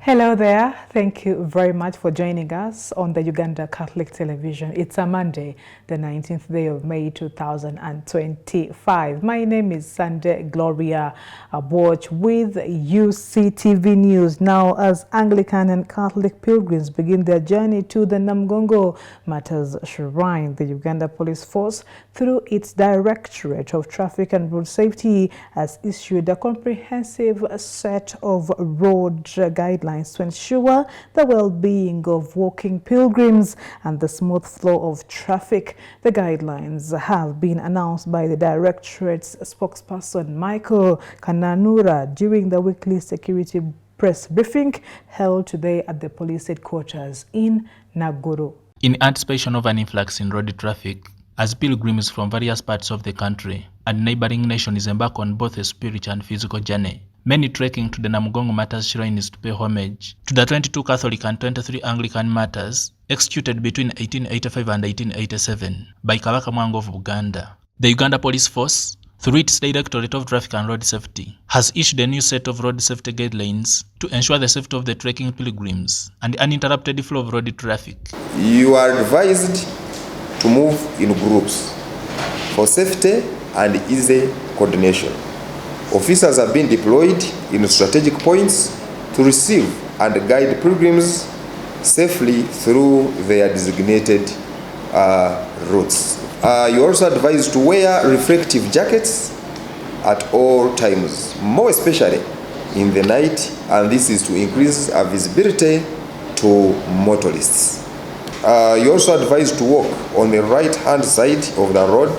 Hello there. Thank you very much for joining us on the Uganda Catholic Television. It's a Monday, the 19th day of May 2025. My name is Sunday Gloria Watch with Uctv News. Now, as Anglican and Catholic pilgrims begin their journey to the Namugongo Martyrs Shrine, the Uganda Police Force, through its Directorate of Traffic and Road Safety, has issued a comprehensive set of road guidelines to ensure the well-being of walking pilgrims and the smooth flow of traffic. The guidelines have been announced by the Directorate's spokesperson Michael Kananura during the weekly security press briefing held today at the police headquarters in Naguru. In anticipation of an influx in road traffic, as pilgrims from various parts of the country and neighboring nations embark on both a spiritual and physical journey, many trekking to the Namugongo Martyrs Shrine is to pay homage to the 22 Catholic and 23 Anglican martyrs executed between 1885 and 1887 by Kabaka Mwango of Uganda. The Uganda Police Force, through its Directorate of Traffic and Road Safety, has issued a new set of road safety guidelines to ensure the safety of the trekking pilgrims and the uninterrupted flow of road traffic. You are advised to move in groups for safety and easy coordination. Officers have been deployed in strategic points to receive and guide pilgrims safely through their designated routes. You are also advised to wear reflective jackets at all times, more especially in the night, and this is to increase visibility to motorists. You are also advised to walk on the right-hand side of the road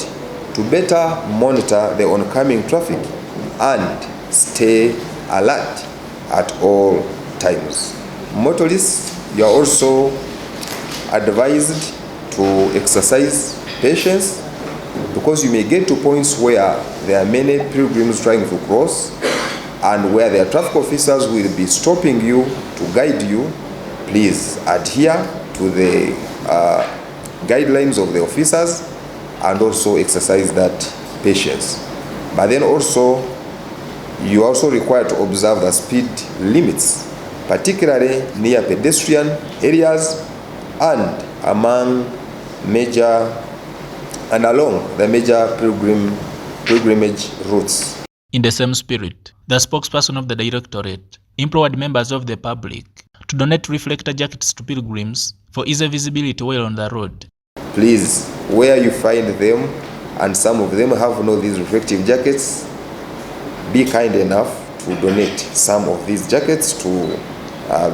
to better monitor the oncoming traffic and stay alert at all times. Motorists, you are also advised to exercise patience because you may get to points where there are many pilgrims trying to cross and where their traffic officers will be stopping you to guide you. Please adhere to the guidelines of the officers and also exercise that patience. But then also, you are also required to observe the speed limits, particularly near pedestrian areas and along the major pilgrimage routes. In the same spirit, the spokesperson of the Directorate implored members of the public to donate reflector jackets to pilgrims for easy visibility while on the road. Please, where you find them, and some of them have these reflective jackets, be kind enough to donate some of these jackets to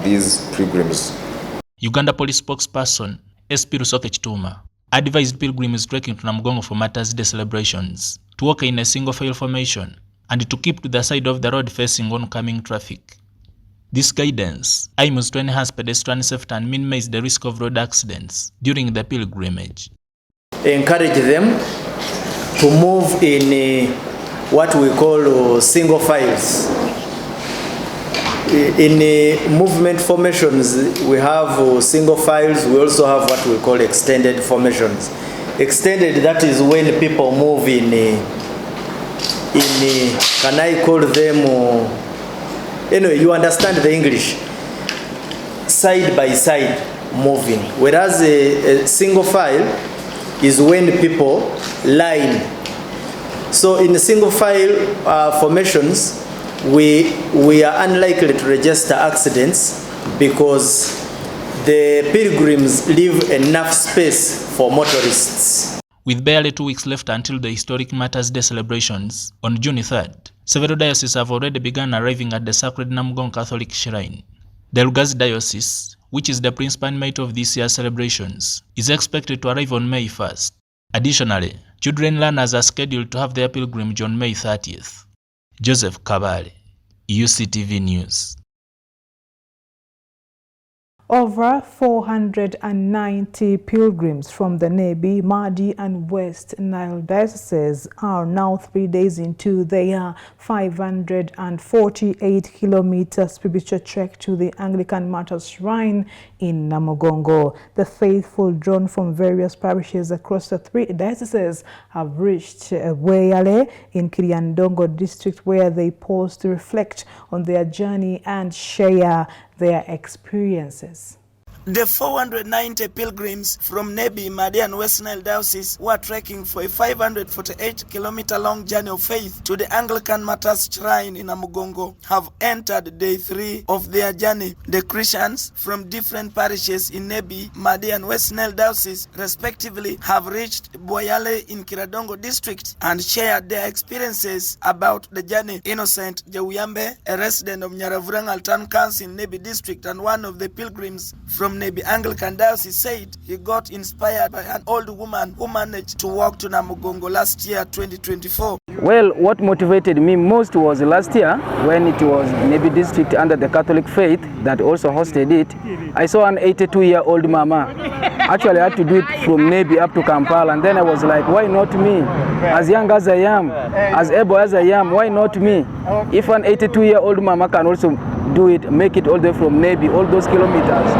these pilgrims. Uganda Police spokesperson SP Rusoke Chituma advised pilgrims trekking to Namugongo for Martyrs Day celebrations to walk in a single file formation and to keep to the side of the road facing oncoming traffic. This guidance aims to enhance pedestrian safety and minimize the risk of road accidents during the pilgrimage. Encourage them to move in what we call single files. In movement formations, we have single files. We also have what we call extended formations. Extended, that is when people move in can I call them, anyway, you understand the English, side by side moving. Whereas a single file is when people line. So in single file formations, we are unlikely to register accidents because the pilgrims leave enough space for motorists. With barely 2 weeks left until the historic Martyrs Day celebrations on June 3rd, several dioceses have already begun arriving at the sacred Namugongo Catholic Shrine. The Lugazi Diocese, which is the principal mate of this year's celebrations, is expected to arrive on May 1st. Additionally, children learners are scheduled to have their pilgrimage on May 30th. Joseph Kabale, Uctv News. Over 490 pilgrims from the Nebi, Madi and West Nile dioceses are now 3 days into their 548-kilometer spiritual trek to the Anglican Martyrs Shrine in Namugongo. The faithful drawn from various parishes across the 3 dioceses have reached Weyale in Kiriandongo district, where they pause to reflect on their journey and share their experiences. The 490 pilgrims from Nebi, Madi and West Nile Diocese who are trekking for a 548-kilometer-long journey of faith to the Anglican Martyrs Shrine in Namugongo have entered day 3 of their journey. The Christians from different parishes in Nebi, Madi and West Nile Diocese respectively have reached Boyale in Kiradongo district and shared their experiences about the journey. Innocent Jawuyambe, a resident of Nyaravurang Altan Council in Nebi district and one of the pilgrims from Nebi Anglican Diocese, said he got inspired by an old woman who managed to walk to Namugongo last year, 2024. Well, what motivated me most was last year when it was Nebi district under the Catholic faith that also hosted it. I saw an 82-year-old mama. Actually, I had to do it from Nebi up to Kampala, and then I was like, why not me? As young as I am, as able as I am, why not me? If an 82-year-old mama can also do it, make it all the way from Nebi, all those kilometers,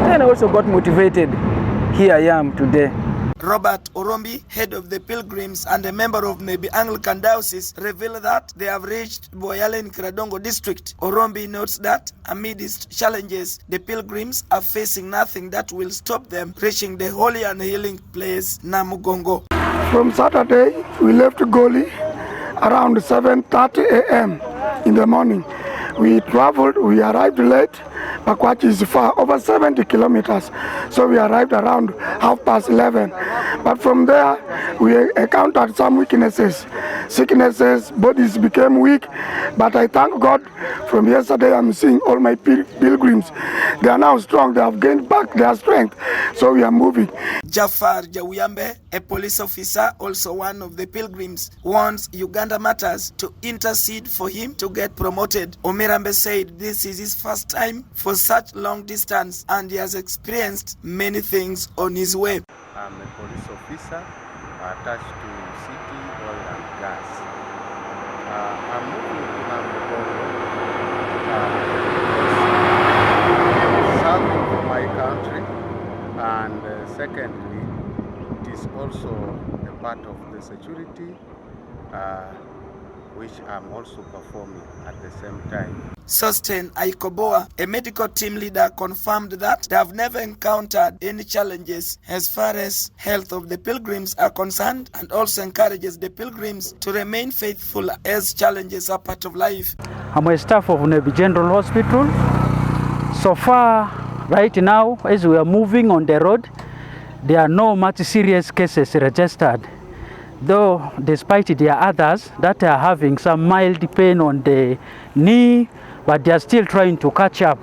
then I also got motivated. Here I am today. Robert Orombi, head of the pilgrims and a member of Nebi Anglican Diocese, revealed that they have reached Boyale in Kiradongo district. Orombi notes that amidst challenges, the pilgrims are facing nothing that will stop them reaching the holy and healing place, Namugongo. From Saturday, we left Goli around 7:30 a.m. in the morning. We traveled, we arrived late. Pakwachi is far, over 70 kilometers. So we arrived around 11:30. But from there, we encountered some weaknesses, sicknesses, bodies became weak. But I thank God, from yesterday I'm seeing all my pilgrims. They are now strong, they have gained back their strength. So we are moving. Jafar Jawuyambe, a police officer, also one of the pilgrims, wants Uganda Matters to intercede for him to get promoted. Omirambe said this is his first time for such long distance and he has experienced many things on his way. I'm a police officer attached to City Oil and Gas. I'm moving to Namugongo, serving for my country, and secondly, it is also a part of the security which I'm also performing at the same time. Sosten Aikoboa, a medical team leader, confirmed that they have never encountered any challenges as far as health of the pilgrims are concerned, and also encourages the pilgrims to remain faithful as challenges are part of life. I'm a staff of Nebi General Hospital. So far, right now, as we are moving on the road, there are no much serious cases registered. Though, despite there are others that are having some mild pain on the knee, but they are still trying to catch up.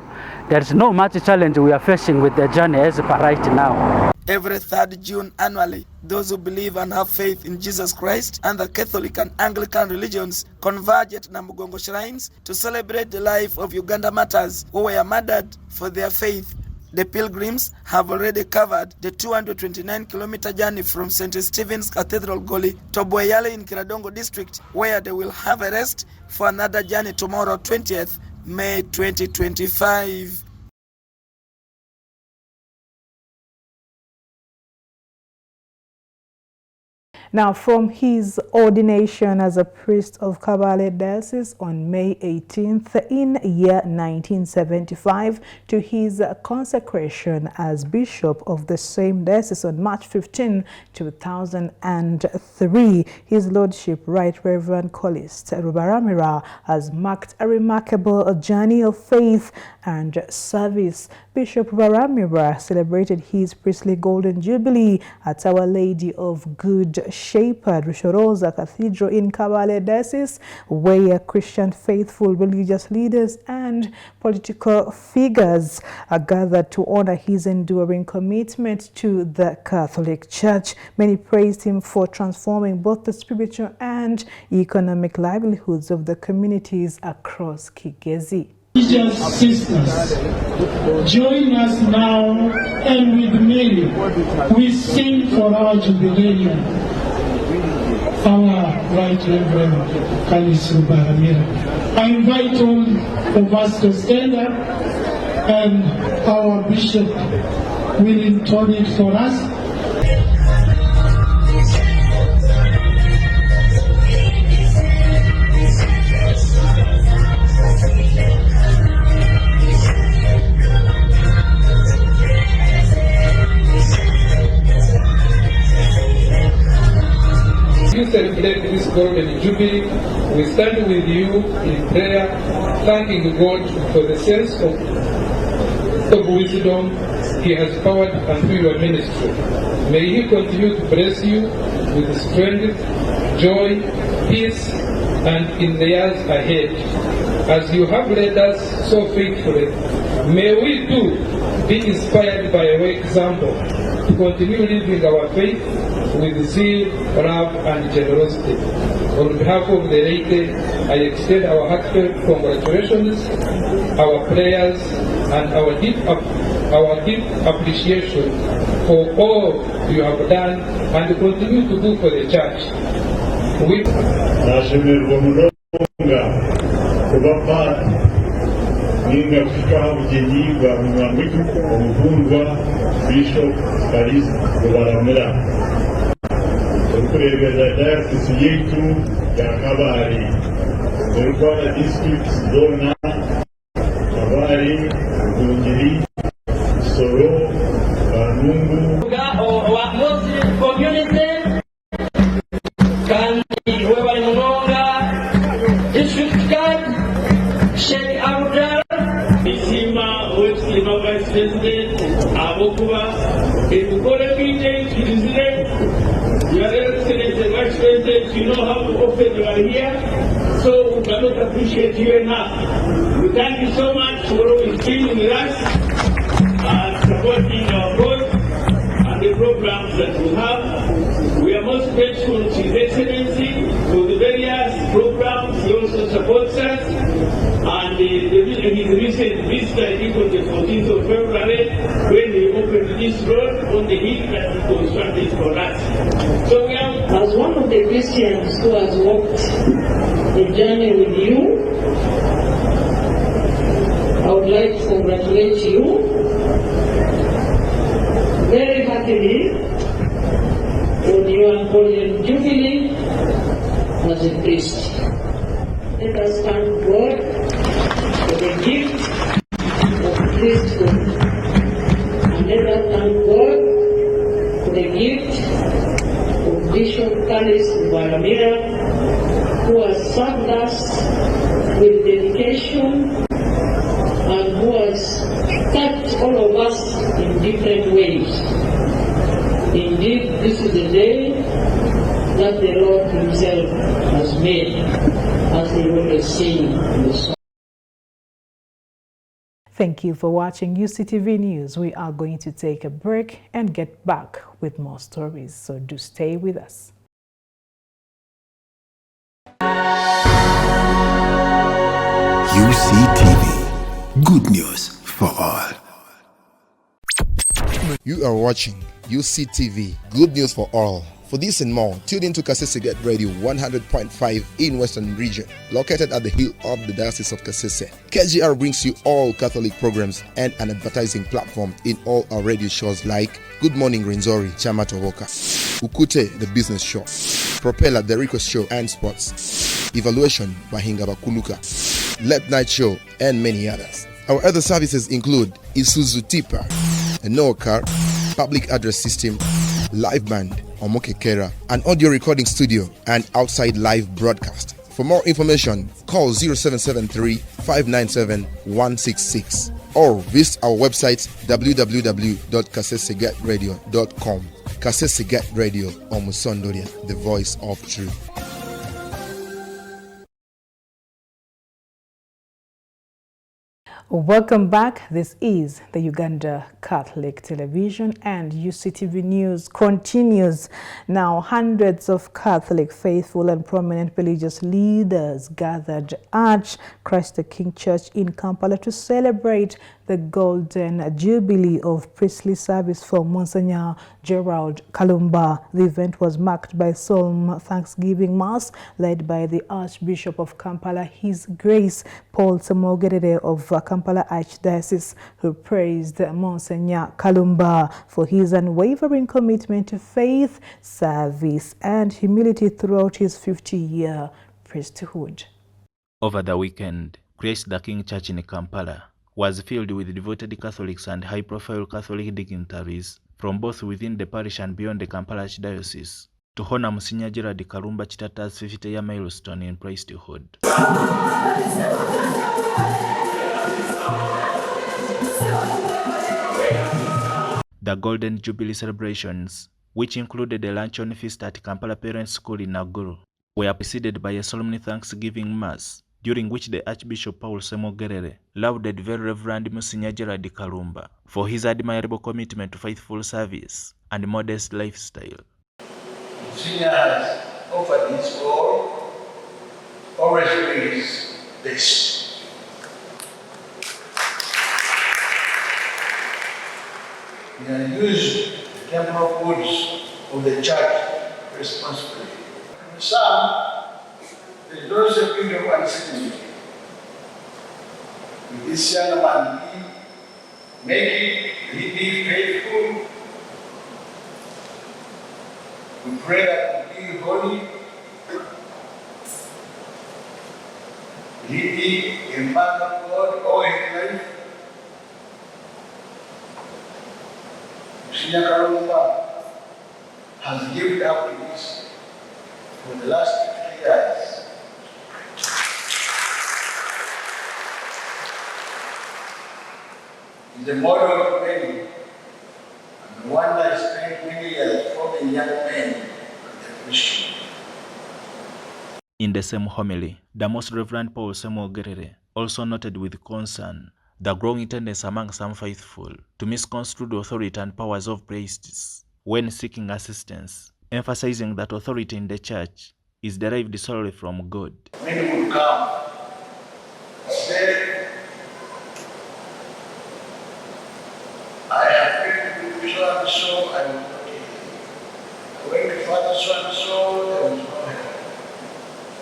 There's no much challenge we are facing with the journey as per right now. Every 3rd June annually, those who believe and have faith in Jesus Christ and the Catholic and Anglican religions converge at Namugongo shrines to celebrate the life of Uganda Martyrs who were murdered for their faith. The pilgrims have already covered the 229-kilometer journey from St. Stephen's Cathedral Goli to Boyale in Kiradongo district, where they will have a rest for another journey tomorrow, 20th May 2025. Now, from his ordination as a priest of Kabale Diocese on May 18th in year 1975 to his consecration as bishop of the same diocese on March 15, 2003, His Lordship Right Reverend Collist Rubaramira has marked a remarkable journey of faith and service. Bishop Rubaramira celebrated his priestly Golden Jubilee at Our Lady of Good Shepherd Rushoroza Cathedral in Kabale Diocese, where Christian faithful, religious leaders and political figures are gathered to honor his enduring commitment to the Catholic Church. Many praised him for transforming both the spiritual and economic livelihoods of the communities across Kigezi. Sisters, join us now, and with Mary we sing for our jubilarian, our Right Reverend Collist Rubaramira. I invite all of us to stand up, and our bishop will intone it for us. celebrate this golden jubilee, we stand with you in prayer, thanking God for the sense of wisdom He has poured unto your ministry. May He continue to bless you with strength, joy, peace, and in the years ahead. As you have led us so faithfully, may we too be inspired by your example to continue living our faith with zeal, love, and generosity. On behalf of the lady, I extend our heartfelt congratulations, our prayers, and our deep appreciation for all you have done and continue to do for the church. Nashemerwa munonga kubapa ninga kufika habugeni bwa mwamwitu omukundwa Bishop Kalisa kubaramira okurebera diocese yetu ya Kabale Rwanda district zona Kabale Rungiri Soro Banungu wa Muslim community kandi webali munonga district guard Sheikh Abdul Isima Wesima Vice President Abokuba Ekukole meeting Tuesday. Your Excellency Vice President, you know how often you are here, so we cannot appreciate you enough. We thank you so much for always being with us and supporting our cause and the programs that we have. We are most grateful to His Excellency for the various programs he also supports us, and his recent visit, I think on the 14th of February, when he opened this road on the hill that he constructed for us. So we have, as one of the Christians who has walked the journey with you, I would like to congratulate you very happily on your golden jubilee as a priest. Let us thank God for the gift of priesthood, and let us thank God for the gift of Bishop Kalis Baramira, who has served us with dedication and who has touched all of us in different ways. Indeed, this is the day that the Lord Himself has made, as we always sing in the song. Thank you for watching UCTV News. We are going to take a break and get back with more stories, so do stay with us. UCTV, good news for all. You are watching UCTV, good news for all. For this and more, tune in to Kasese Get Radio 100.5 in Western Region, located at the hill of the Diocese of Kasese. KGR brings you all Catholic programs and an advertising platform in all our radio shows like Good Morning Renzori, Chama Tohoka, Ukute, the business show, Propeller, the request show and sports, Evaluation by Hingaba Kuluka, Late Night Show, and many others. Our other services include Isuzu Tipa, a Noah car, public address system, live band, Omokekera, an audio recording studio, and outside live broadcast. For more information, call 0773 597 166 or visit our website www.kasesegatradio.com. Kasese Radio, Omusondoria, the voice of truth. Welcome back. This is the Uganda Catholic Television, and UCTV News continues. Now, hundreds of Catholic faithful and prominent religious leaders gathered at Christ the King Church in Kampala to celebrate the Golden Jubilee of priestly service for Monsignor Gerald Kalumba. The event was marked by solemn Thanksgiving Mass led by the Archbishop of Kampala, His Grace Paul Samogerere of Kampala Archdiocese, who praised Monsignor Kalumba for his unwavering commitment to faith, service, and humility throughout his 50-year priesthood. Over the weekend, Christ the King Church in Kampala was filled with devoted Catholics and high-profile Catholic dignitaries from both within the parish and beyond the Kampala Archdiocese to honor Musinya Gerard Kalumba Chitata's 50-year milestone in priesthood. The Golden Jubilee celebrations, which included a luncheon feast at Kampala Parents School in Naguru, were preceded by a solemn Thanksgiving Mass, during which the Archbishop Paul Semogerere lauded Very Reverend Musinya Gerard Kalumba for his admirable commitment to faithful service and modest lifestyle. Musinya has offered his all, always doing his best. He has used the temporal goods of the church responsibly. For some, there is also a bit of uncertainty. With this young man, will he be faithful? We pray that he be holy. Will he be a man of God all his life? Musinya Kalumba has given up to this for the last 50 years. He's a model of many, and one that spent many years forming young men of the Christian. In the same homily, the Most Reverend Paul Semogerere also noted with concern the growing tendency among some faithful to misconstrue the authority and powers of priests when seeking assistance, emphasizing that authority in the church is derived solely from God. Many will come and say, I have been to so and so, I will not hear. I went to Father so and so, there was no help.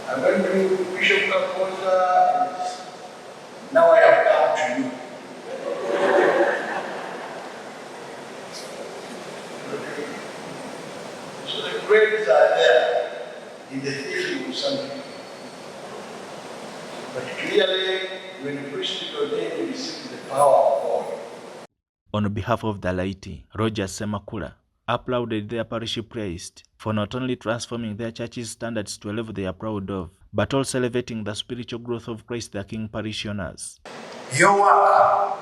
I went to Bishop Kaposa, now I have come to you. So the grades are there in the theory of something. But clearly, when the priest is ordained, he receives the power of God. On behalf of the laity, Roger Semakula applauded their parish priest for not only transforming their church's standards to a level they are proud of, but also elevating the spiritual growth of Christ the King parishioners. Your work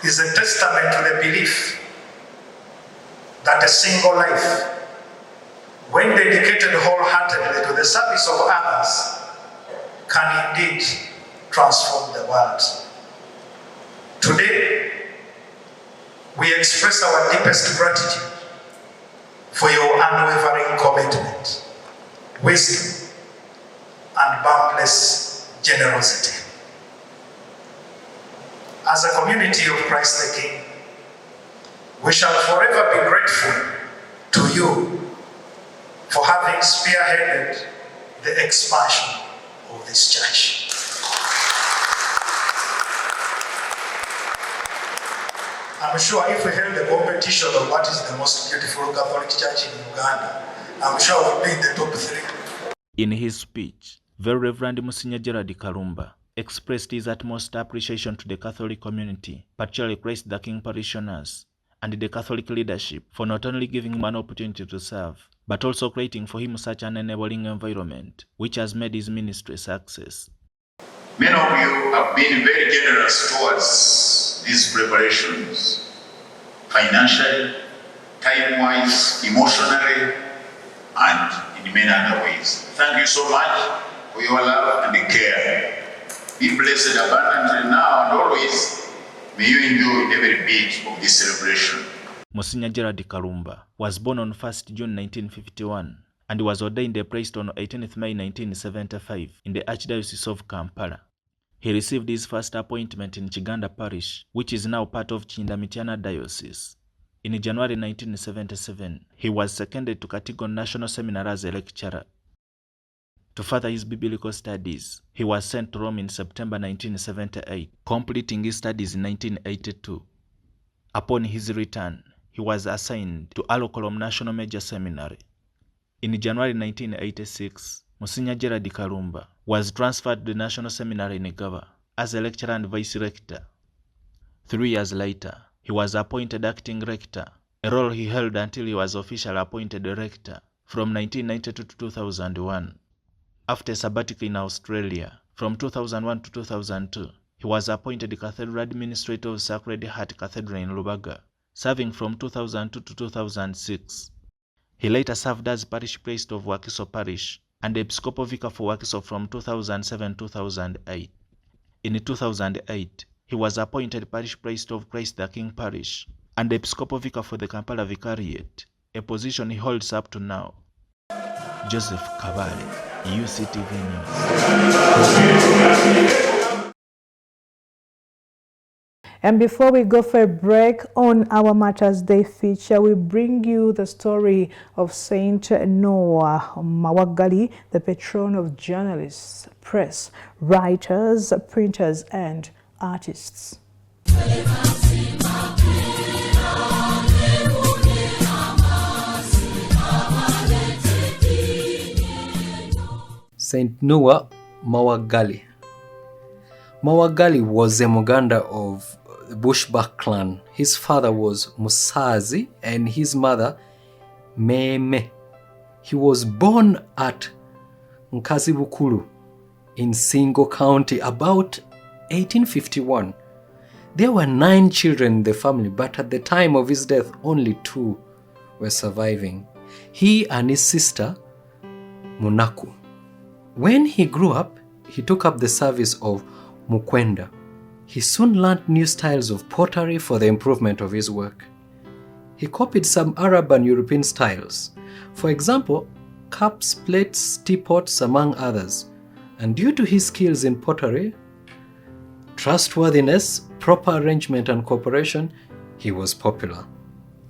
is a testament to the belief that a single life, when dedicated wholeheartedly to the service of others, can indeed transform the world. Today, we express our deepest gratitude for your unwavering commitment, wisdom, and boundless generosity. As a community of Christ the King, we shall forever be grateful to you for having spearheaded the expansion of this church. I'm sure if we held a competition of what is the most beautiful Catholic church in Uganda, I'm sure we'll be in the top 3. In his speech, Very Reverend Musinya Gerard Kalumba expressed his utmost appreciation to the Catholic community, particularly Christ the King parishioners, and the Catholic leadership for not only giving him an opportunity to serve, but also creating for him such an enabling environment, which has made his ministry a success. Many of you have been very generous towards these preparations, financially, time-wise, emotionally, and in many other ways. Thank you so much for your love and care. Be blessed abundantly now and always. May you enjoy every bit of this celebration. Musinya Gerard Kalumba was born on 1st June 1951 and was ordained a priest on 18th May 1975 in the Archdiocese of Kampala. He received his first appointment in Chiganda Parish, which is now part of Chindamitana Diocese. In January 1977, he was seconded to Katigon National Seminary as a lecturer. To further his biblical studies, he was sent to Rome in September 1978, completing his studies in 1982. Upon his return, he was assigned to Alokolom National Major Seminary. In January 1986, Musinya Gerard Kalumba was transferred to the National Seminary in Gaba as a lecturer and vice-rector. 3 years later, he was appointed acting rector, a role he held until he was officially appointed rector, from 1992 to 2001. After a sabbatical in Australia, from 2001 to 2002, he was appointed Cathedral Administrator of Sacred Heart Cathedral in Lubaga, serving from 2002 to 2006. He later served as Parish Priest of Wakiso Parish and Episcopal Vicar for Wakiso from 2007-2008. In 2008, he was appointed Parish Priest of Christ the King Parish and Episcopal Vicar for the Kampala Vicariate, a position he holds up to now. Joseph Kabale, UCTV News. And before we go for a break on our Matters Day feature, we bring you the story of Saint Noah Mawagali, the patron of journalists, press, writers, printers, and artists. Saint Noah Mawagali. Mawagali was a Muganda of the Bushback clan. His father was Musazi and his mother Meme. He was born at Nkazibukulu in Singo County about 1851. There were 9 children in the family, but at the time of his death, only 2 were surviving. He and his sister Munaku. When he grew up, he took up the service of Mukwenda. He soon learned new styles of pottery for the improvement of his work. He copied some Arab and European styles. For example, cups, plates, teapots, among others. And due to his skills in pottery, trustworthiness, proper arrangement and cooperation, he was popular.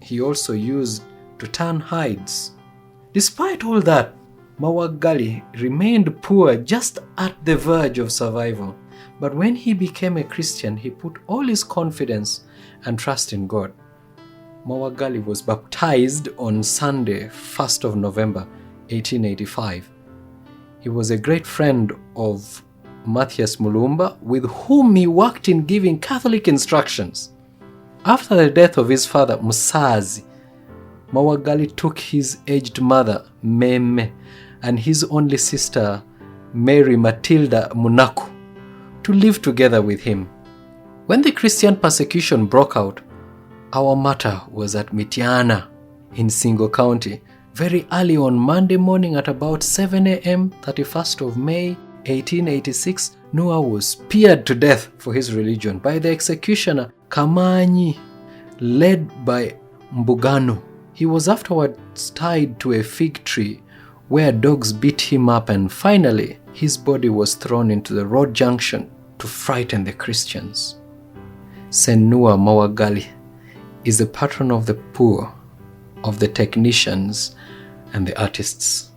He also used to tan hides. Despite all that, Mawagali remained poor, just at the verge of survival. But when he became a Christian, he put all his confidence and trust in God. Mawagali was baptized on Sunday, 1st of November, 1885. He was a great friend of Matthias Mulumba, with whom he worked in giving Catholic instructions. After the death of his father, Musazi, Mawagali took his aged mother, Meme, and his only sister, Mary Matilda Munaku, to live together with him. When the Christian persecution broke out, our matter was at Mitiana in Singo County. Very early on Monday morning at about 7 a.m., 31st of May, 1886, Noah was speared to death for his religion by the executioner Kamanyi, led by Mbugano. He was afterwards tied to a fig tree where dogs beat him up, and finally his body was thrown into the road junction to frighten the Christians. Saint Noah Mawagali is the patron of the poor, of the technicians, and the artists.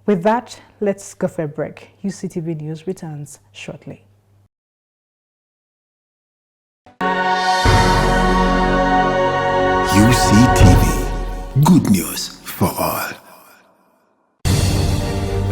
With that, let's go for a break. UCTV News returns shortly. UCTV, good news for all.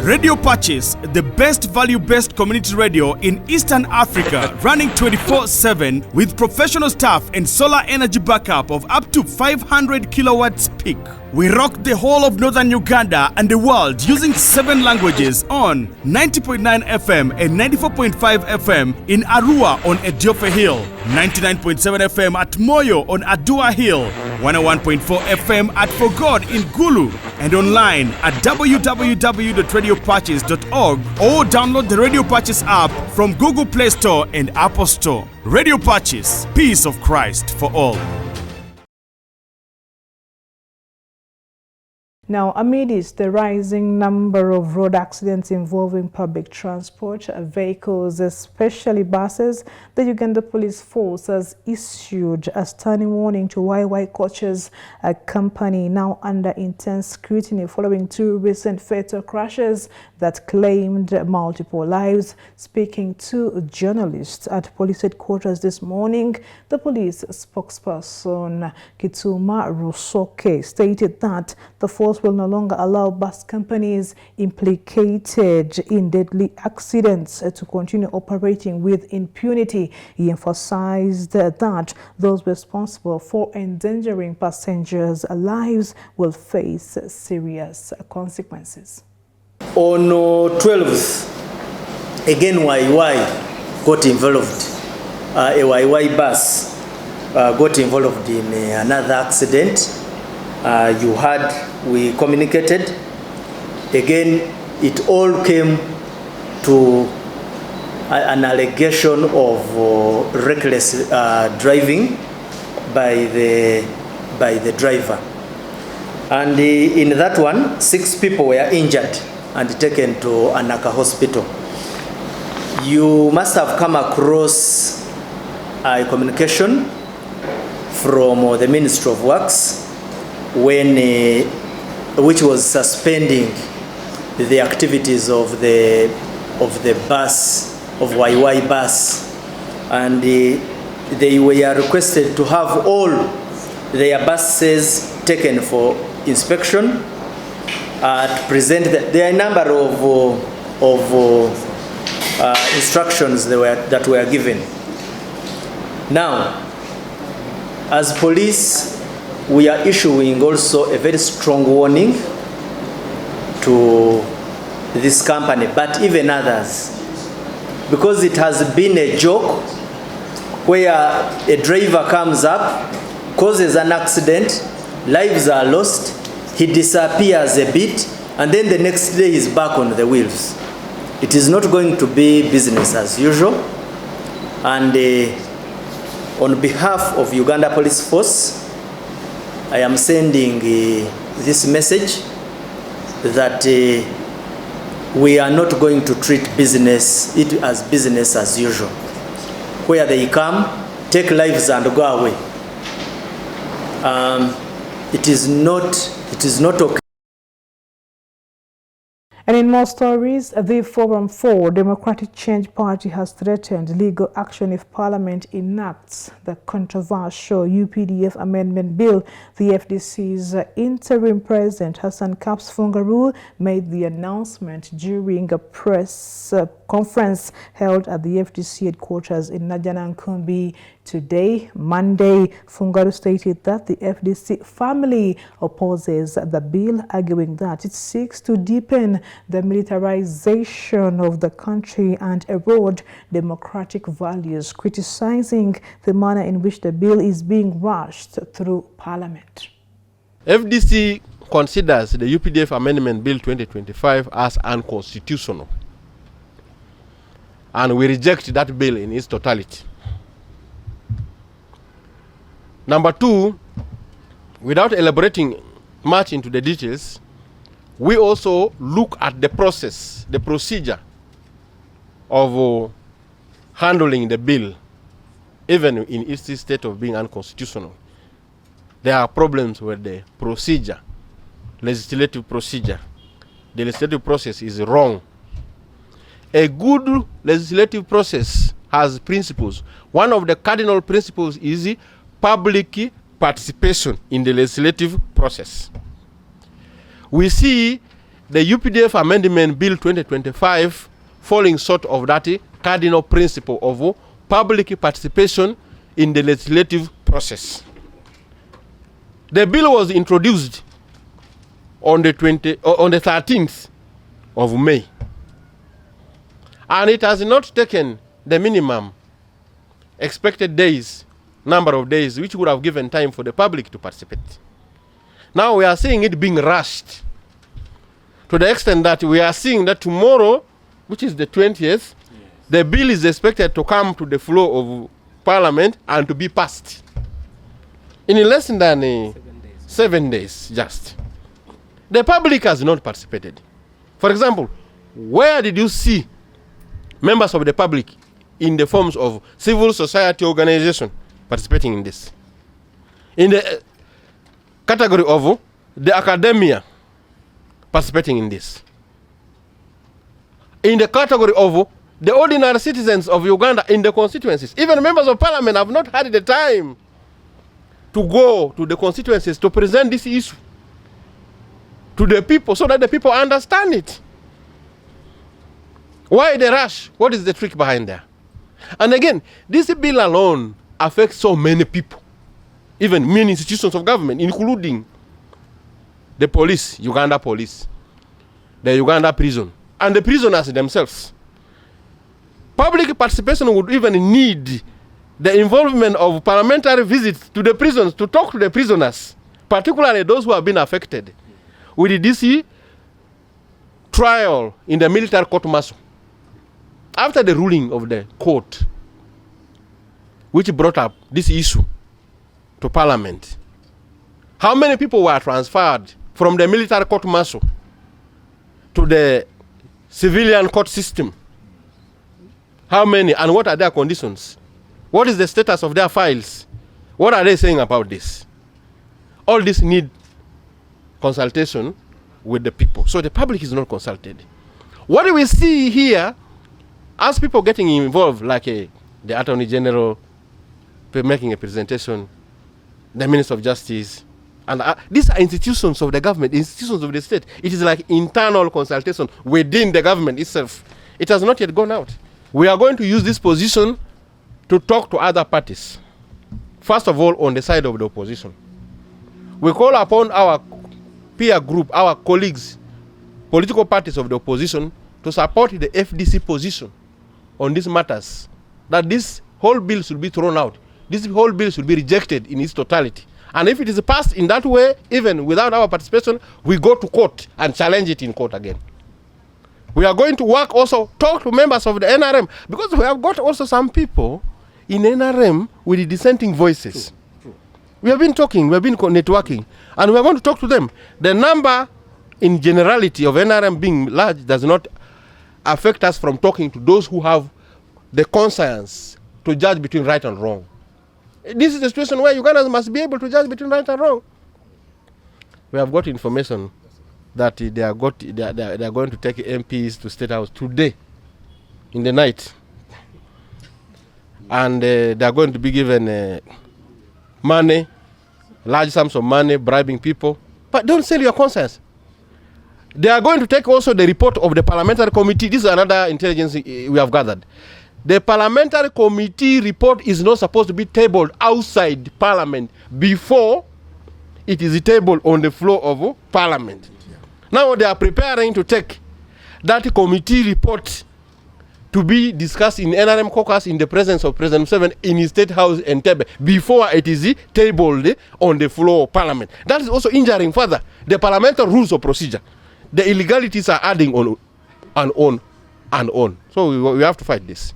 Radio Purchase, the best value-based community radio in Eastern Africa, running 24/7 with professional staff and solar energy backup of up to 500 kilowatts peak. We rock the whole of northern Uganda and the world using 7 languages on 90.9 FM and 94.5 FM in Arua on Ediofe Hill, 99.7 FM at Moyo on Adua Hill, 101.4 FM at For God in Gulu, and online at www.radiopurchase.org or download the Radio Purchase app from Google Play Store and Apple Store. Radio Purchase, peace of Christ for all. Now, amidst the rising number of road accidents involving public transport vehicles, especially buses, the Uganda Police Force has issued a stunning warning to YY Coaches, a company now under intense scrutiny following 2 recent fatal crashes that claimed multiple lives. Speaking to journalists at police headquarters this morning, the police spokesperson Kituma Rusoke stated that the force officials will no longer allow bus companies implicated in deadly accidents to continue operating with impunity. He emphasized that those responsible for endangering passengers' lives will face serious consequences. On 12th, again YY got involved. A YY bus got involved in another accident. You heard, we communicated. Again, it all came to an allegation of reckless driving by the driver. And in that one, 6 people were injured and taken to Anaka Hospital. You must have come across a communication from the Ministry of Works which was suspending the activities of the bus, of YY bus, and they were requested to have all their buses taken for inspection, to present there are a number of instructions that were given. Now, as police, we are issuing also a very strong warning to this company, but even others, because it has been a joke where a driver comes up, causes an accident, lives are lost, he disappears a bit, and then the next day he's back on the wheels. It is not going to be business as usual. And on behalf of Uganda Police Force, I am sending this message that we are not going to treat it as business as usual. Where they come, take lives and go away. It is not okay. And in more stories, the Forum for Democratic Change Party has threatened legal action if Parliament enacts the controversial UPDF amendment bill. The FDC's interim president, Hassan Kaps Fungaru, made the announcement during a press conference held at the FDC headquarters in Najanankumbi today, Monday. Fungaru stated that the FDC family opposes the bill, arguing that it seeks to deepen the militarization of the country and erode democratic values, criticizing the manner in which the bill is being rushed through Parliament. FDC considers the UPDF Amendment Bill 2025 as unconstitutional, and we reject that bill in its totality. Number 2, without elaborating much into the details, we also look at the process, the procedure of handling the bill, even in its state of being unconstitutional. There are problems with the procedure, legislative procedure. The legislative process is wrong. A good legislative process has principles. One of the cardinal principles is public participation in the legislative process. We see the UPDF Amendment Bill 2025 falling short of that cardinal principle of public participation in the legislative process. The bill was introduced on the 13th of May, and it has not taken the minimum expected days, number of days, which would have given time for the public to participate. Now we are seeing it being rushed to the extent that we are seeing that tomorrow, which is the 20th, the bill is expected to come to the floor of Parliament and to be passed in less than 7 days just. The public has not participated. For example, where did you see members of the public in the forms of civil society organization participating in this? In the category of the academia participating in this. In the category of the ordinary citizens of Uganda in the constituencies. Even members of parliament have not had the time to go to the constituencies to present this issue. to the people so that the people understand it. Why the rush? What is the trick behind there? And again, this bill alone affects so many people, even many institutions of government, including the police, Uganda police, the Uganda prison, and the prisoners themselves. Public participation would even need the involvement of parliamentary visits to the prisons to talk to the prisoners, particularly those who have been affected with the DC trial in the military court martial. After the ruling of the court, which brought up this issue to Parliament, how many people were transferred from the military court martial to the civilian court system? How many, and what are their conditions? What is the status of their files? What are they saying about this? All this need consultation with the people. So the public is not consulted. What do we see here as people getting involved, like the Attorney General making a presentation, the Minister of Justice, and these are institutions of the government, institutions of the state. It is like internal consultation within the government itself. It has not yet gone out. We are going to use this position to talk to other parties. First of all, on the side of the opposition. We call upon our peer group, our colleagues, political parties of the opposition, to support the FDC position on these matters, that this whole bill should be thrown out. This whole bill should be rejected in its totality. And if it is passed in that way, even without our participation, we go to court and challenge it in court again. We are going to work also, talk to members of the NRM, because we have got also some people in NRM with dissenting voices. We have been talking, we have been networking, and we are going to talk to them. The number in generality of NRM being large does not affect us from talking to those who have the conscience to judge between right and wrong. This is a situation where Ugandans must be able to judge between right and wrong. We have got information that they are going to take MPs to State House today, in the night. And they are going to be given money, large sums of money, bribing people. But don't sell your conscience. They are going to take also the report of the parliamentary committee. This is another intelligence we have gathered. The parliamentary committee report is not supposed to be tabled outside Parliament before it is tabled on the floor of Parliament. Now they are preparing to take that committee report to be discussed in NRM caucus in the presence of President Museveni in his State House in Entebbe before it is tabled on the floor of Parliament. That is also injuring further the parliamentary rules of procedure. The illegalities are adding on and on and on. So we have to fight this.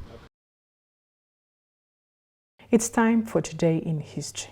It's time for Today in History.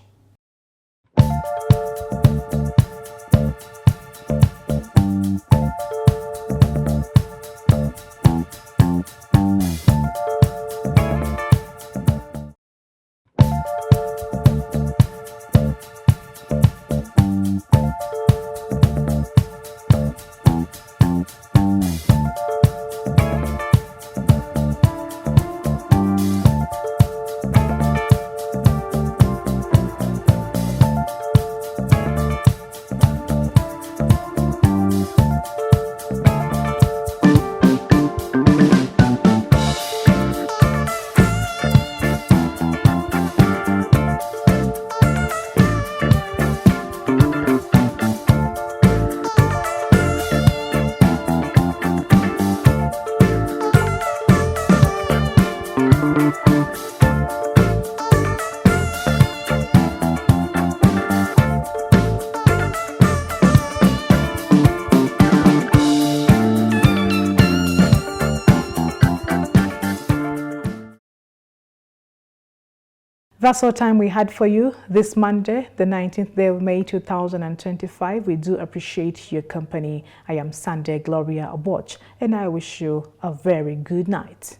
That's all time we had for you this Monday, the 19th day of May 2025. We do appreciate your company. I am Sunday Gloria Aboch, and I wish you a very good night.